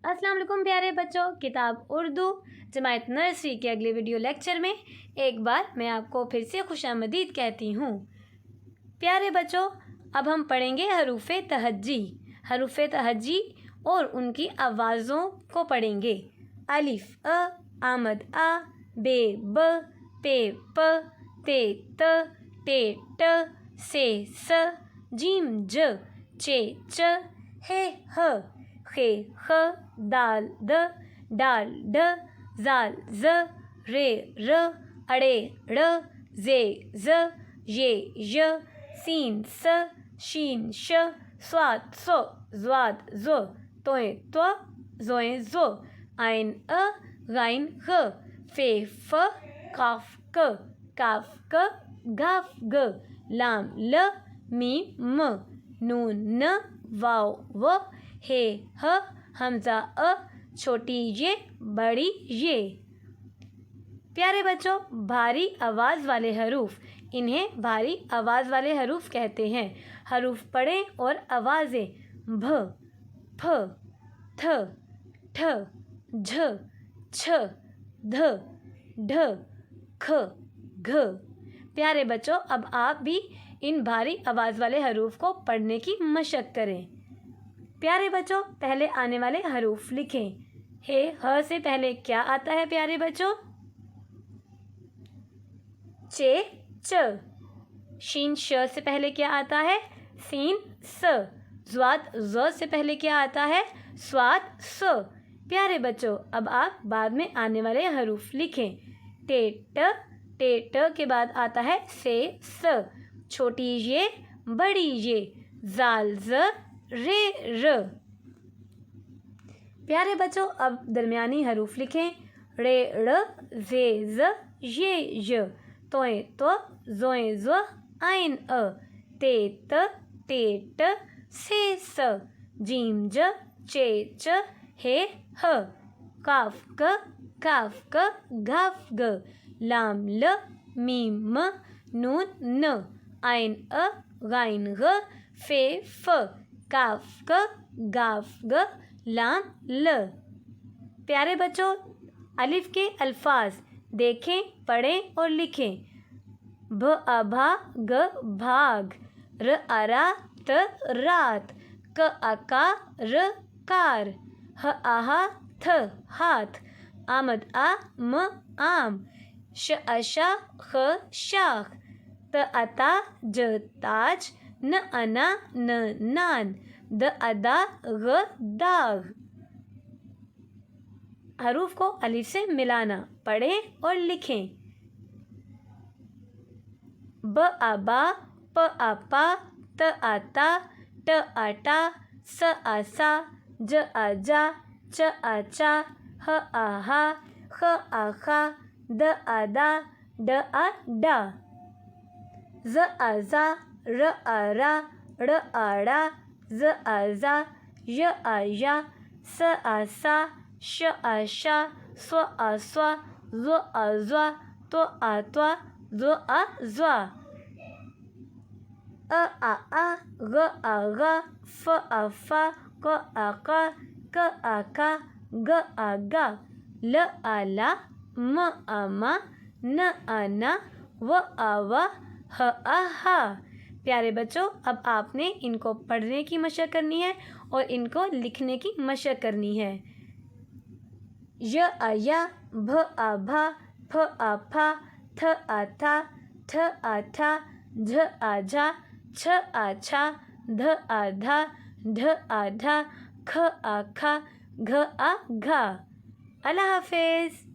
अस्सलाम वालेकुम प्यारे बच्चों, किताब उर्दू जमायत नर्सरी के अगले वीडियो लेक्चर में एक बार मैं आपको फिर से खुशामदीद कहती हूँ। प्यारे बच्चों, अब हम पढ़ेंगे हरूफ़े तहज्जी। हरूफ़े तहज्जी और उनकी आवाज़ों को पढ़ेंगे। अलिफ अ, आमद आ, बे ब, पे प, ते त, टे ट, से स, जीम ज, चे च, हे ह, खे ख, दाल द, डाल ड, जाल ज, रे र, अड़े ड़, जे ज, ये य, सीन स, शीन श, स्वाद सो, ज्वाद ज़ो, तोए त्व, ज़ोए ज़ो, आइन अ, गाइन ग, फे फ, काफ क, काफ क, गाफ ग, लाम ल, मीम म, नून न, वाव व, हे ह, हमज़ा अ, छोटी ये, बड़ी ये। प्यारे बच्चों, भारी आवाज़ वाले हरूफ, इन्हें भारी आवाज़ वाले हरूफ कहते हैं। हरूफ पढ़ें और आवाज़ें भ, फ, थ, ठ, झ, छ, ध, ढ, ख, घ। प्यारे बच्चों, अब आप भी इन भारी आवाज़ वाले हरूफ को पढ़ने की मशक करें। प्यारे बच्चों, पहले आने वाले हरूफ लिखें। हे ह से पहले क्या आता है प्यारे बच्चों? चे च। शीन श से पहले क्या आता है? सीन स। ज़्वाद ज़ से पहले क्या आता है? स्वाद स। प्यारे बच्चों, अब आप बाद में आने वाले हरूफ लिखें। टे ट के बाद आता है से स, छोटी ये, बड़ी ये, जाल ज, रे र। प्यारे बच्चों, अब दरमियानी हरूफ लिखें। रे ड़, जे ज, ये य, तोए त्व, ज़ोए ज़, आइन अ, ते त, टे ट, से स, जीम ज, चे च, हे ह, काफ क, घाफ ग, लाम ल, मीम म, नून न, आइन अ, गाइन ग, फे फ, काफ क, गाफ ग, लाम ल। प्यारे बच्चों, अलिफ के अल्फाज देखें, पढ़ें और लिखें। भ अभा ग भाग, र अरा त रात, क अका र कार, ह आहा थ हाथ, आमद आ म आम, श अशा ख शाख, त अता ज ताज, न अना न नान, द अदा ग दाग। हरूफ को अलिफ से मिलाना, पढ़ें और लिखें। ब अबा, प अपा, त आता, ट अटा, स असा, ज अजा, च अचा, ह आहा, ख आखा, द अदा, ड अडा, ज अजा, र अरा, ड़ अड़ा, ज अजा, य अया, स असा, श अशा, स्व अस्वा, ज़ अज़्वा, त्व अत्वा, ज़ अज़्वा, अ आ, ग अगा, फ अफा, क अका, क अका, ग अगा, ल अला, म अमा, न अना, व अवा, ह अहा। प्यारे बच्चों, अब आपने इनको पढ़ने की मशक करनी है और इनको लिखने की मशक करनी है। य अया, भ अभा, फ अफा, थ अथा, ठ अठा, झ अझा, छ अच्छा, ध अधा, ढ अढा, ख अखा, घ अघा। अल्लाह हाफिज़।